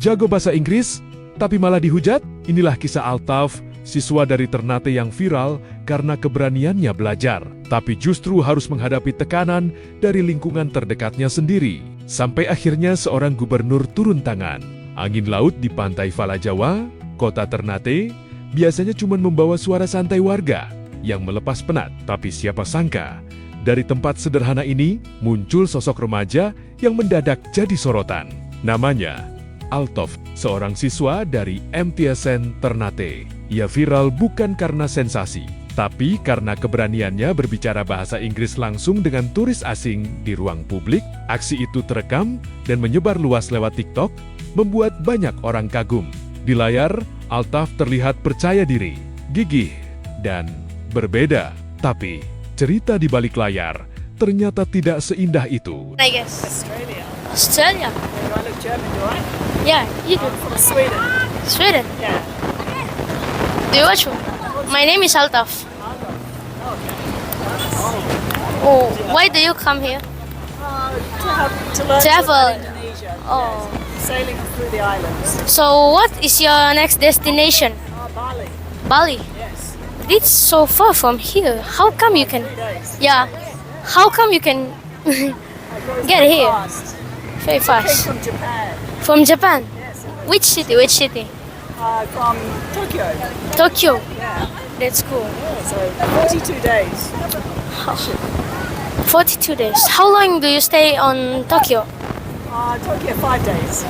Jago bahasa Inggris, tapi malah dihujat? Inilah kisah Altaf, siswa dari Ternate yang viral karena keberaniannya belajar, tapi justru harus menghadapi tekanan dari lingkungan terdekatnya sendiri. Sampai akhirnya seorang gubernur turun tangan. Angin laut di pantai Valajawa, kota Ternate, biasanya cuma membawa suara santai warga yang melepas penat. Tapi siapa sangka, dari tempat sederhana ini muncul sosok remaja yang mendadak jadi sorotan. Namanya Altaf, seorang siswa dari MTSN Ternate. Ia viral bukan karena sensasi, tapi karena keberaniannya berbicara bahasa Inggris langsung dengan turis asing di ruang publik. Aksi itu terekam dan menyebar luas lewat TikTok, membuat banyak orang kagum. Di layar, Altaf terlihat percaya diri, gigih, dan berbeda. Tapi, cerita di balik layar ternyata tidak seindah itu. I guess. Australia. Australia. Do I look German, do I? Yeah, you do. I'm from Sweden. Sweden. Yeah. Do you watch? My name is Altaf. Oh, why do you come here? To learn Travel. about Indonesia. Oh. Yes. Sailing through the islands. So, what is your next destination? Bali. Bali. Yes. It's so far from here. How come you can? 3 days. Yeah. How come you can I go Get so here. fast. very Came fast? from Japan. From Japan. Yes. Which city? Which city? From Tokyo. Tokyo. Yeah. That's cool. So 42 days. 42 days. How long do you stay on Tokyo? Tokyo 5 days.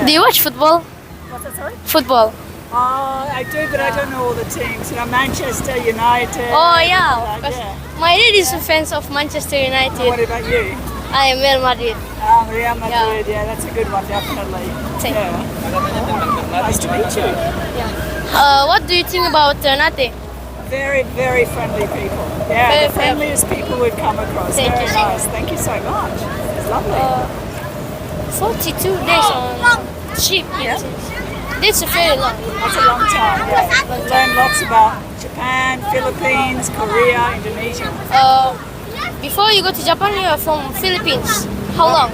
Do you watch football? What's that, sorry? Football. I do, but I don't know all the teams. You know, Manchester United. Oh yeah, of course. Yeah. My dad is a fan of Manchester What United. about you? I am Real Madrid. Real Madrid. Yeah, that's a good one, definitely. Same. Yeah. Nice to meet you. What do you think about Ternate? Very, very friendly people. Yeah, Very the friendliest people we've come across. Thank Very you. nice. Thank you so much. It's lovely. 42 days on ship. Yeah. That's a very long. That's a long time. Yeah. Learned lots about Japan, Philippines, Korea, Indonesia. Before you go to Japan, you are from Philippines. How long?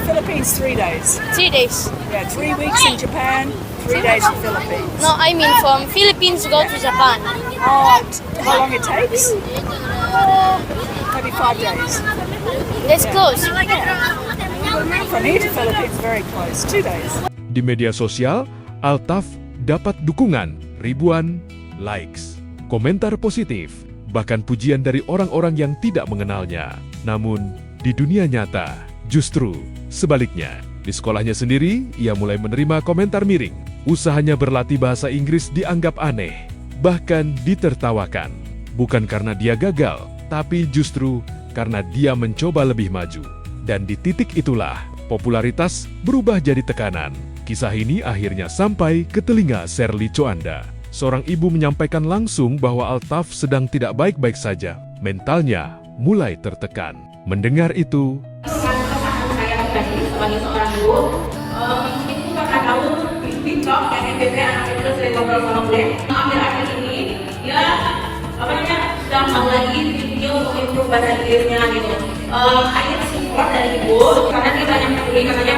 Philippines 3 days. 3 days. Yeah, 3 weeks in Japan, 3 days in Philippines. No, I mean from Philippines go to Japan. How long it takes? Maybe 5 days. That's close. From here to Philippines, very close. 2 days. Di media sosial, Altaf dapat dukungan ribuan likes, komentar positif, bahkan pujian dari orang-orang yang tidak mengenalnya. Namun, di dunia nyata, justru sebaliknya. Di sekolahnya sendiri, ia mulai menerima komentar miring. Usahanya berlatih bahasa Inggris dianggap aneh, bahkan ditertawakan. Bukan karena dia gagal, tapi justru karena dia mencoba lebih maju. Dan di titik itulah, popularitas berubah jadi tekanan. Kisah ini akhirnya sampai ke telinga Sherly Joanda. Seorang ibu menyampaikan langsung bahwa Altaf sedang tidak baik-baik saja. Mentalnya mulai tertekan. Mendengar itu, Saya pribadi sebagai seorang ibu, meskipun kakak tahu TikTok dan NTT anak itu sering ngobrol sama gue, akhir-akhir ini dia sedang mau lagi video untuk improve bahasa Inggrisnya gitu. Hanya support dari ibu karena dia banyak peduli, katanya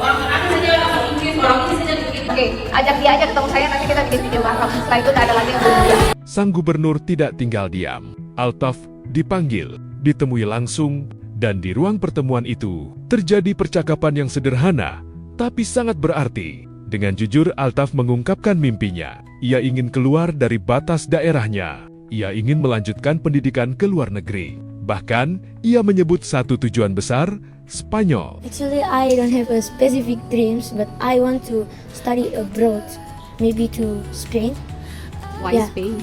orang saja bahasa Inggris, orang ini saja begitu. Oke, ajak dia aja ketemu saya, nanti kita bikin video bareng. Setelah itu tak ada lagi yang berbeda. sang gubernur tidak tinggal diam. Altaf dipanggil, ditemui langsung, dan di ruang pertemuan itu terjadi percakapan yang sederhana, tapi sangat berarti. Dengan jujur, Altaf mengungkapkan mimpinya. Ia ingin keluar dari batas daerahnya. Ia ingin melanjutkan pendidikan ke luar negeri. Bahkan, ia menyebut satu tujuan besar, Spanyol. Actually, I don't have a specific dreams, but I want to study abroad, maybe to Spain. Why Yeah. Spain?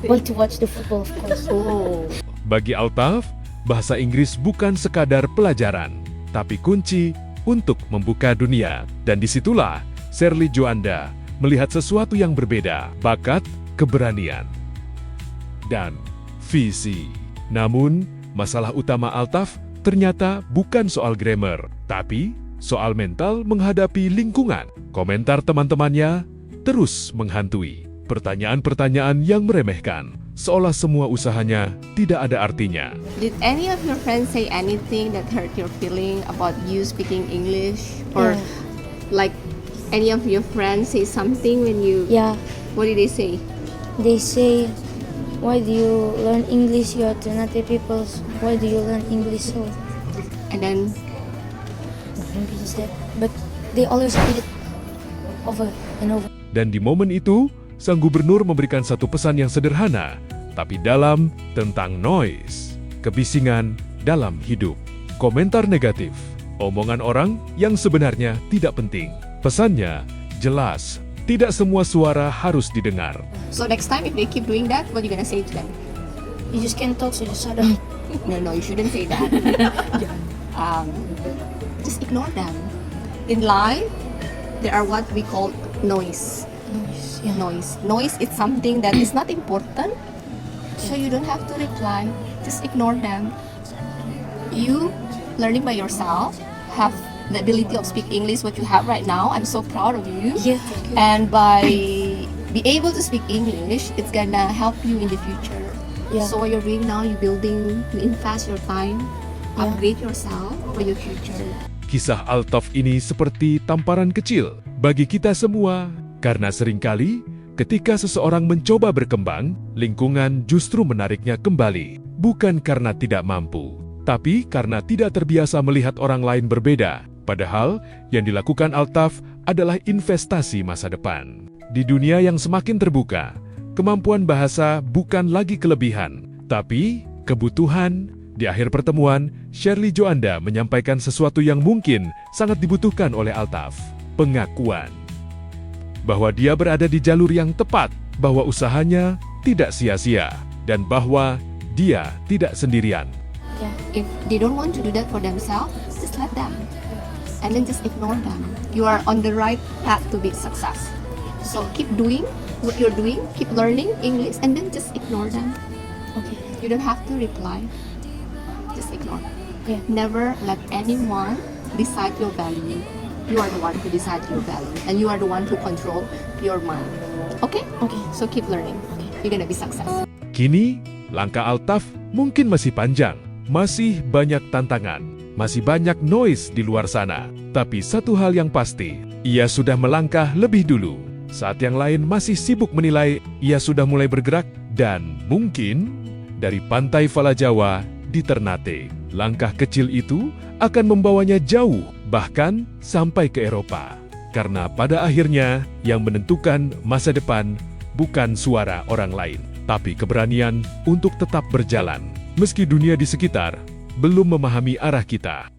Want to watch the football, of course. Oh. Bagi Altaf, bahasa Inggris bukan sekadar pelajaran, tapi kunci untuk membuka dunia. Dan disitulah Sherly Joanda melihat sesuatu yang berbeda, bakat, keberanian, dan visi. Namun, masalah utama Altaf ternyata bukan soal grammar, tapi soal mental menghadapi lingkungan. Komentar teman-temannya terus menghantui. Pertanyaan-pertanyaan yang meremehkan, seolah semua usahanya tidak ada artinya. Did any of your friends say anything that hurt your feeling about you speaking English? Or Yeah. like any of your friends say something when you... Yeah, What did they say? they say, why do you learn English? You are Ternate peoples. Why do you learn English so? And then, Nothing to say. But they always repeat it over and over. Dan di momen itu, sang gubernur memberikan satu pesan yang sederhana, tapi dalam tentang noise, kebisingan dalam hidup. Komentar negatif, omongan orang yang sebenarnya tidak penting. Pesannya jelas, tidak semua suara harus didengar. so next time if they keep doing that, what are you gonna say to them? You just can't talk, so just shut up. No, you shouldn't say that. Just ignore them. In life, there are what we call noise. Yeah. Noise is something that is not important, so you don't have to reply. Just ignore them. You learning by yourself, have the ability of speak English, what you have right now. I'm so proud of you. Yeah, thank you. And by be able to speak English, it's gonna help you in the future. Yeah. So what you're doing now, you building, you invest your time, Yeah. upgrade yourself for your future. Kisah Altaf ini seperti tamparan kecil bagi kita semua, karena seringkali ketika seseorang mencoba berkembang, lingkungan justru menariknya kembali, bukan karena tidak mampu, tapi karena tidak terbiasa melihat orang lain berbeda. Padahal yang dilakukan Altaf adalah investasi masa depan. Di dunia yang semakin terbuka, kemampuan bahasa bukan lagi kelebihan, tapi kebutuhan. Di akhir pertemuan, Shirley Joanda menyampaikan sesuatu yang mungkin sangat dibutuhkan oleh Altaf, pengakuan. Bahwa dia berada di jalur yang tepat, bahwa usahanya tidak sia-sia, dan bahwa dia tidak sendirian. If they don't want to do that for themselves, just let them. And then just ignore them. You are on the right path to be success. So keep doing what you're doing, keep learning English, and then just ignore them. Okay. You don't have to reply. Just ignore. Yeah. Never let anyone decide your value. You are the one who decide your value, and you are the one who control your mind. Okay? Okay. So keep learning. You're gonna be success. Kini, langkah Altaf mungkin masih panjang, masih banyak tantangan, masih banyak noise di luar sana. Tapi satu hal yang pasti, ia sudah melangkah lebih dulu. Saat yang lain masih sibuk menilai, ia sudah mulai bergerak, dan mungkin dari pantai Fala Jawa di Ternate, langkah kecil itu akan membawanya jauh, bahkan sampai ke Eropa. Karena pada akhirnya, yang menentukan masa depan bukan suara orang lain, tapi keberanian untuk tetap berjalan, meski dunia di sekitar belum memahami arah kita.